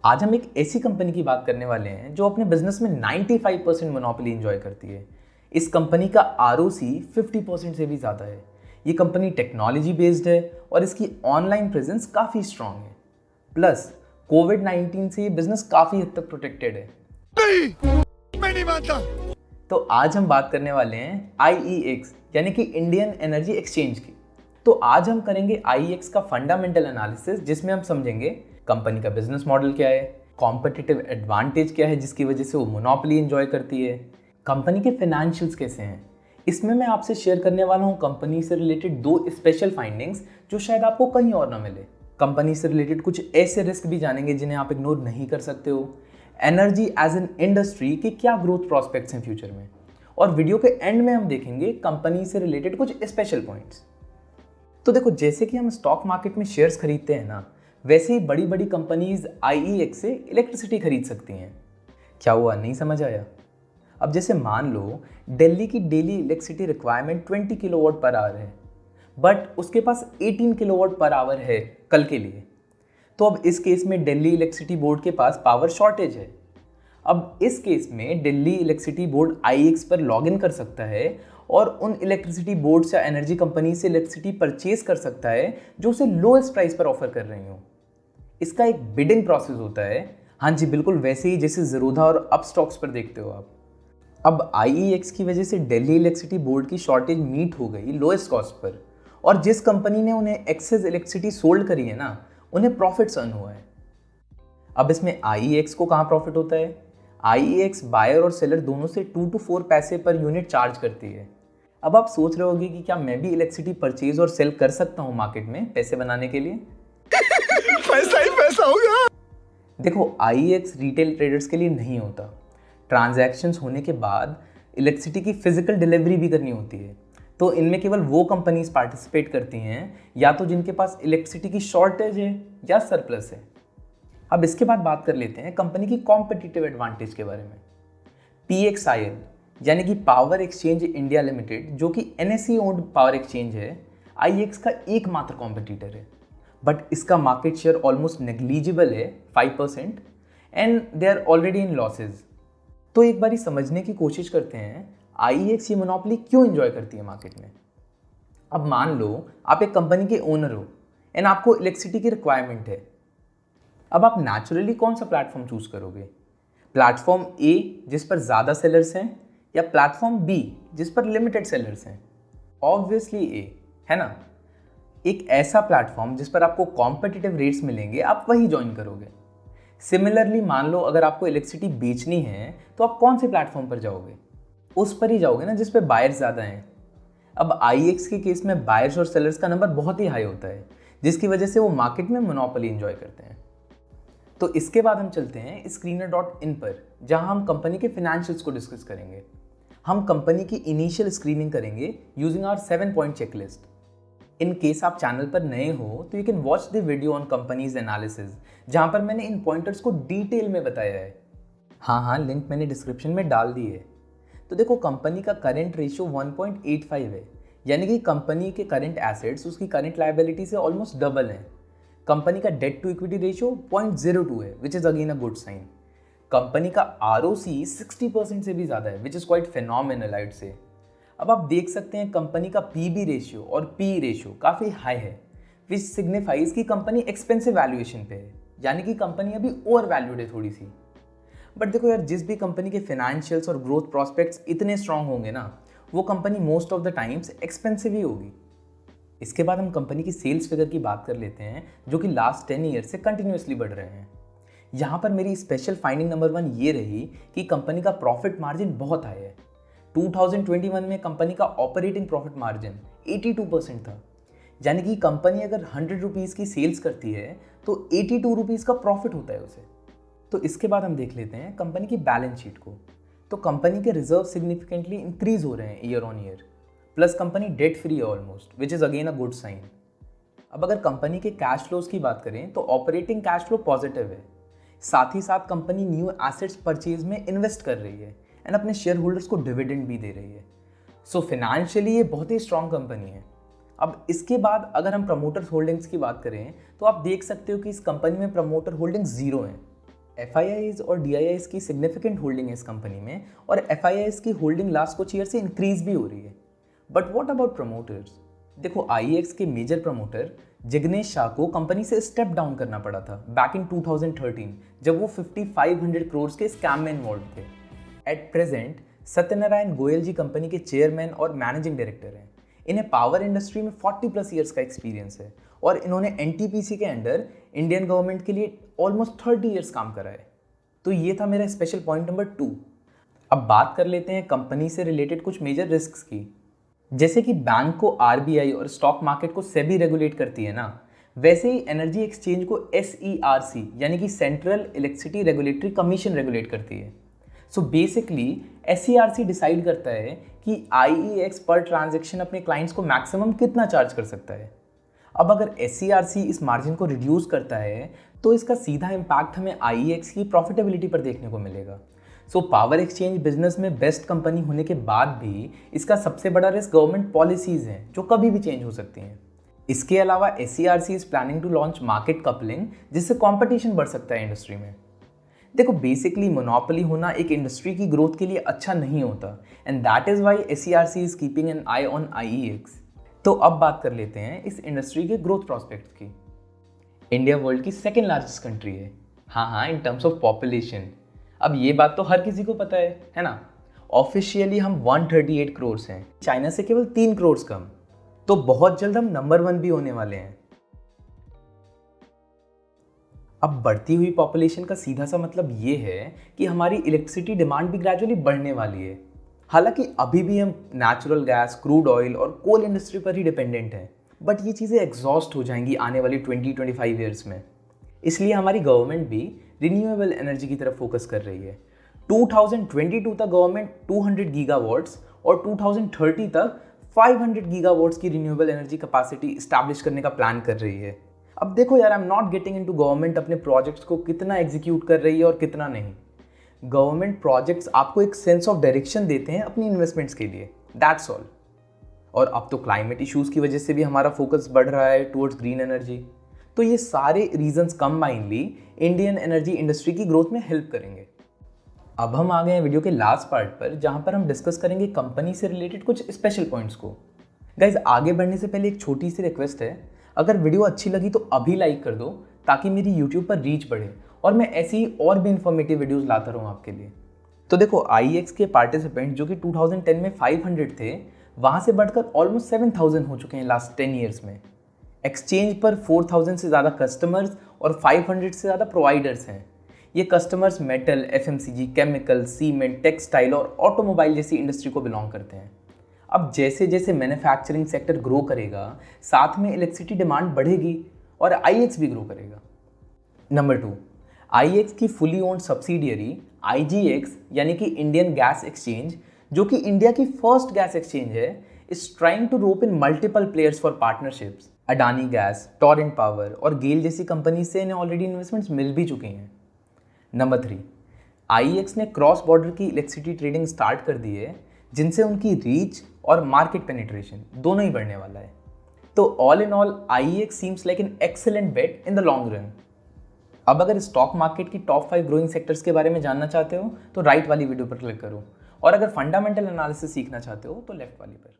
आज हम एक ऐसी कंपनी की बात करने वाले हैं जो अपने बिजनेस में 95% मोनोपोली एंजॉय करती है। इस कंपनी का ROC 50% से भी ज़्यादा है। ये कंपनी टेक्नोलॉजी बेस्ड है और इसकी ऑनलाइन प्रेजेंस काफ़ी स्ट्रांग है। प्लस कोविड-19 से ये बिजनेस काफ़ी हद तक प्रोटेक्टेड है। मैं नहीं मानता। तो आज हम बात करने वाले हैं IEX यानी कि इंडियन एनर्जी एक्सचेंज की। तो आज हम करेंगे IEX का फंडामेंटल एनालिसिस, जिसमें हम समझेंगे कंपनी का बिजनेस मॉडल क्या है, कॉम्पिटिटिव एडवांटेज क्या है जिसकी वजह से वो मोनोपोली एंजॉय करती है, कंपनी के फाइनेंशियल्स कैसे हैं। इसमें मैं आपसे शेयर करने वाला हूँ कंपनी से रिलेटेड 2 स्पेशल फाइंडिंग्स जो शायद आपको कहीं और ना मिले। कंपनी से रिलेटेड कुछ ऐसे रिस्क भी जानेंगे जिन्हें आप इग्नोर नहीं कर सकते हो। एनर्जी एज एन इंडस्ट्री के क्या ग्रोथ प्रॉस्पेक्ट्स हैं फ्यूचर में, और वीडियो के एंड में हम देखेंगे कंपनी से रिलेटेड कुछ स्पेशल पॉइंट्स। तो देखो, जैसे कि हम स्टॉक मार्केट में शेयर्स खरीदते हैं ना, वैसे ही बड़ी बड़ी कंपनीज IEX से इलेक्ट्रिसिटी खरीद सकती हैं। क्या हुआ, नहीं समझ आया? अब जैसे मान लो दिल्ली की daily electricity requirement 20 kilowatt per hour है, बट उसके पास 18 किलोवाट पर आवर है कल के लिए। तो अब इस केस में दिल्ली इलेक्ट्रिसिटी बोर्ड के पास पावर शॉर्टेज है। अब इस केस में दिल्ली इलेक्ट्रिसिटी बोर्ड IEX पर लॉगिन कर सकता है और उन इलेक्ट्रिसिटी बोर्ड या एनर्जी कंपनी से इलेक्ट्रिसिटी परचेज कर सकता है जो उसे लोएस्ट प्राइस पर ऑफर कर रही हो। इसका एक बिडिंग प्रोसेस होता है। हाँ जी, बिल्कुल वैसे ही जैसे ज़ीरोधा और अप स्टॉक्स पर देखते हो आप। अब IEX की वजह से दिल्ली इलेक्ट्रिसिटी बोर्ड की शॉर्टेज मीट हो गई लोएस्ट कॉस्ट पर, और जिस कंपनी ने उन्हें एक्सेस इलेक्ट्रिसिटी सोल्ड करी है ना, उन्हें प्रॉफिट्स अर्न हुआ है। अब इसमें IEX को कहाँ प्रॉफिट होता है? IEX बायर और सेलर दोनों से 2 to 4 पैसे पर यूनिट चार्ज करती है। अब आप सोच रहे होगे कि क्या मैं भी इलेक्ट्रिसिटी परचेज और सेल कर सकता हूँ मार्केट में पैसे बनाने के लिए? पैसा ही पैसा होगा। देखो, IEX रिटेल ट्रेडर्स के लिए नहीं होता। ट्रांजैक्शंस होने के बाद इलेक्ट्रिसिटी की फिजिकल डिलीवरी भी करनी होती है। तो इनमें केवल वो कंपनीज पार्टिसिपेट करती हैं या तो जिनके पास इलेक्ट्रिसिटी की शॉर्टेज है या सरप्लस है। अब इसके बाद बात कर लेते हैं कंपनी की कॉम्पिटिटिव एडवांटेज के बारे में। PXIL यानी कि पावर एक्सचेंज इंडिया लिमिटेड, जो कि NSE ओन्ड पावर एक्सचेंज है, IEX का एकमात्र कॉम्पिटिटर है। बट इसका मार्केट शेयर ऑलमोस्ट नेग्लिजिबल है, 5%, and they are already in losses. तो एक बारी समझने की कोशिश करते हैं IEX ये मोनोपोली क्यों एंजॉय करती है मार्केट में। अब मान लो आप एक कंपनी के ओनर हो एंड आपको इलेक्ट्रिसिटी की रिक्वायरमेंट है। अब आप नेचुरली कौन सा प्लेटफॉर्म चूज करोगे? प्लेटफॉर्म A जिस पर ज़्यादा सेलर्स हैं, या प्लेटफॉर्म B जिस पर लिमिटेड सेलर्स हैं? ऑब्वियसली A, है ना। एक ऐसा प्लेटफॉर्म जिस पर आपको कॉम्पिटिटिव रेट्स मिलेंगे, आप वही ज्वाइन करोगे। सिमिलरली मान लो अगर आपको इलेक्ट्रिसिटी बेचनी है तो आप कौन से प्लेटफॉर्म पर जाओगे? उस पर ही जाओगे ना जिस पे बायर्स ज़्यादा हैं। अब IEX के केस में बायर्स और सेलर्स का नंबर बहुत ही हाई होता है, जिसकी वजह से वो मार्केट में मोनोपोली एंजॉय करते हैं। तो इसके बाद हम चलते हैं screener.in पर, जहां हम कंपनी के फाइनेंशियल्स को डिस्कस करेंगे। हम कंपनी की इनिशियल स्क्रीनिंग करेंगे using our 7 point checklist. In case आप चैनल पर नए हो तो you can watch the video on companies analysis, जहां पर मैंने इन पॉइंटर्स को डिटेल में बताया है। हाँ, लिंक मैंने डिस्क्रिप्शन में डाल दी है। तो देखो, कंपनी का करंट रेशियो 1.85 है, यानी कि कंपनी के करंट एसेट्स उसकी करंट लायबिलिटी से ऑलमोस्ट डबल है। कंपनी का डेट टू इक्विटी रेशियो 0.02 है, which is again a good sign. Company का ROC 60% से भी ज़्यादा है, विच इज़ क्वाइट फिनोमिनल आइड से। अब आप देख सकते हैं कंपनी का PB रेशियो और PE रेशियो काफ़ी हाई है, विच सिग्निफाइज कि कंपनी एक्सपेंसिव वैल्यूएशन पे है, यानी कि कंपनी अभी ओवर वैल्यूड है थोड़ी सी। बट देखो यार, जिस भी कंपनी के फाइनेंशियल्स और ग्रोथ प्रॉस्पेक्ट्स इतने स्ट्रांग होंगे ना, वो company most of the times expensive ही होगी। इसके बाद हम कंपनी की सेल्स फिगर की बात कर लेते हैं, जो कि लास्ट 10 ईयर से कंटिन्यूसली बढ़ रहे हैं। यहाँ पर मेरी स्पेशल फाइंडिंग नंबर 1 ये रही कि कंपनी का प्रॉफिट मार्जिन बहुत हाई है। 2021 में कंपनी का ऑपरेटिंग प्रॉफिट मार्जिन 82% था, यानी कि कंपनी अगर 100 रुपीज़ की सेल्स करती है तो 82 रुपीज़ का प्रॉफिट होता है उसे। तो इसके बाद हम देख लेते हैं कंपनी की बैलेंस शीट को। तो कंपनी के रिजर्व सिग्निफिकेंटली इंक्रीज हो रहे हैं year on year, plus company debt free है almost, which is again a good sign. अब अगर कंपनी के कैश फ्लोज की बात करें तो ऑपरेटिंग कैश फ्लो पॉजिटिव है। साथ ही साथ कंपनी न्यू एसेट्स परचेज में इन्वेस्ट कर रही है एंड अपने शेयर होल्डर्स को डिविडेंड भी दे रही है। सो फाइनेंशियली ये बहुत ही स्ट्रॉन्ग कंपनी है। अब इसके बाद अगर हम प्रमोटर्स होल्डिंग्स की बात करें तो आप देख सकते हो कि इस कंपनी में प्रमोटर होल्डिंग्स 0 हैं। FIIs और DIIs की सिग्निफिकेंट होल्डिंग है इस कंपनी में, और FIIs की होल्डिंग लास्ट कुछ ईयर से इंक्रीज भी हो रही है। But what about promoters? देखो, IEX के मेजर प्रमोटर जिग्नेश शाह को कंपनी से स्टेप डाउन करना पड़ा था बैक इन 2013, जब वो 5500 करोड़ के स्कैम में इन्वॉल्व थे। At present Satyanarayan Goyal ji company के चेयरमैन और मैनेजिंग डायरेक्टर हैं। इन्हें पावर इंडस्ट्री में 40+ ईयर्स का एक्सपीरियंस है और इन्होंने NTPC के अंडर इंडियन गवर्नमेंट के लिए ऑलमोस्ट 30 ईयर्स काम करा है। तो ये था मेरा स्पेशल पॉइंट नंबर 2। अब बात कर लेते हैं कंपनी से रिलेटेड कुछ मेजर रिस्क्स की। जैसे कि बैंक को RBI और स्टॉक मार्केट को सेबी रेगुलेट करती है ना, वैसे ही एनर्जी एक्सचेंज को SERC यानी कि central electricity regulatory commission regulate करती है। सो बेसिकली SERC डिसाइड करता है कि IEX पर ट्रांजैक्शन अपने क्लाइंट्स को मैक्सिमम कितना चार्ज कर सकता है। अब अगर SERC इस मार्जिन को रिड्यूस करता है तो इसका सीधा इम्पैक्ट हमें IEX की प्रॉफिटेबिलिटी पर देखने को मिलेगा। सो पावर एक्सचेंज बिजनेस में बेस्ट कंपनी होने के बाद भी इसका सबसे बड़ा रिस्क गवर्नमेंट पॉलिसीज हैं जो कभी भी चेंज हो सकती हैं। इसके अलावा SERC is planning to launch market coupling, जिससे कंपटीशन बढ़ सकता है इंडस्ट्री में। देखो, बेसिकली मोनोपोली होना एक इंडस्ट्री की ग्रोथ के लिए अच्छा नहीं होता, and that is why SERC is keeping an I on IEX। तो अब बात कर लेते हैं इस इंडस्ट्री के ग्रोथ प्रोस्पेक्ट्स की। इंडिया वर्ल्ड की सेकेंड लार्जेस्ट कंट्री है, हाँ, इन टर्म्स ऑफ पॉपुलेशन। अब ये बात तो हर किसी को पता है ना। ऑफिशियली हम 138 करोड़ हैं, चाइना से केवल 3 करोड़ कम। तो बहुत जल्द हम नंबर 1 भी होने वाले हैं। अब बढ़ती हुई पॉपुलेशन का सीधा सा मतलब ये है कि हमारी इलेक्ट्रिसिटी डिमांड भी ग्रेजुअली बढ़ने वाली है। हालांकि अभी भी हम नेचुरल गैस, क्रूड ऑयल और कोल इंडस्ट्री पर ही डिपेंडेंट हैं, बट ये चीज़ें एग्जॉस्ट हो जाएंगी आने वाली 20-25 ईयर्स में। इसलिए हमारी गवर्नमेंट भी रिन्यूएबल एनर्जी की तरफ फोकस कर रही है। 2022 तक गवर्नमेंट 200 गीगावाट्स और 2030 तक 500 गीगावाट्स की रिन्यूएबल एनर्जी कैपेसिटी इस्टेब्लिश करने का प्लान कर रही है। अब देखो यार, I am not getting into government अपने प्रोजेक्ट्स को कितना एग्जीक्यूट कर रही है और कितना नहीं। गवर्नमेंट प्रोजेक्ट्स आपको एक सेंस ऑफ डायरेक्शन देते हैं अपनी इन्वेस्टमेंट्स के लिए, दैट्स ऑल। और अब तो क्लाइमेट इश्यूज़ की वजह से भी हमारा फोकस बढ़ रहा है टुवर्ड्स ग्रीन एनर्जी। तो ये सारे reasons combinedly Indian energy industry की ग्रोथ में हेल्प करेंगे। अब हम आ गए हैं वीडियो के लास्ट पार्ट पर, जहां पर हम डिस्कस करेंगे कंपनी से रिलेटेड कुछ स्पेशल पॉइंट्स को। गाइज, आगे बढ़ने से पहले एक छोटी सी रिक्वेस्ट है, अगर वीडियो अच्छी लगी तो अभी लाइक कर दो ताकि मेरी यूट्यूब पर रीच बढ़े और मैं ऐसी ही और भी इंफॉर्मेटिव वीडियोस लाता रहूँ आपके लिए। तो देखो, IEX के पार्टिसिपेंट जो कि 2010 में 500 थे, वहाँ से बढ़कर ऑलमोस्ट 7000 हो चुके हैं लास्ट 10 ईयर्स में। एक्सचेंज पर 4000 से ज़्यादा कस्टमर्स और 500 से ज़्यादा प्रोवाइडर्स हैं। ये customers metal, FMCG, chemical, cement, textile और ऑटोमोबाइल जैसी इंडस्ट्री को बिलोंग करते हैं। अब जैसे जैसे मैन्युफैक्चरिंग सेक्टर ग्रो करेगा, साथ में इलेक्ट्रिसिटी डिमांड बढ़ेगी और IEX भी ग्रो करेगा। नंबर 2, IEX की फुली ओन्ड सब्सिडियरी IGX यानी कि इंडियन गैस एक्सचेंज, जो कि इंडिया की फर्स्ट गैस एक्सचेंज है, is trying to rope in multiple players for partnerships. Adani gas, Torrent power और गेल जैसी कंपनी से इन्हें ऑलरेडी इन्वेस्टमेंट्स मिल भी चुकी हैं। नंबर 3, IEX ने क्रॉस बॉर्डर की इलेक्ट्रिसिटी ट्रेडिंग स्टार्ट कर दी है, जिनसे उनकी रीच और मार्केट पेनिट्रेशन दोनों ही बढ़ने वाला है। तो all in all IEX seems like an excellent bet in the long run. अब अगर स्टॉक मार्केट की टॉप 5 ग्रोइंग सेक्टर्स के बारे में जानना चाहते हो तो राइट वाली वीडियो पर क्लिक करो, और अगर फंडामेंटल एनालिसिस सीखना चाहते हो तो लेफ्ट वाली पर।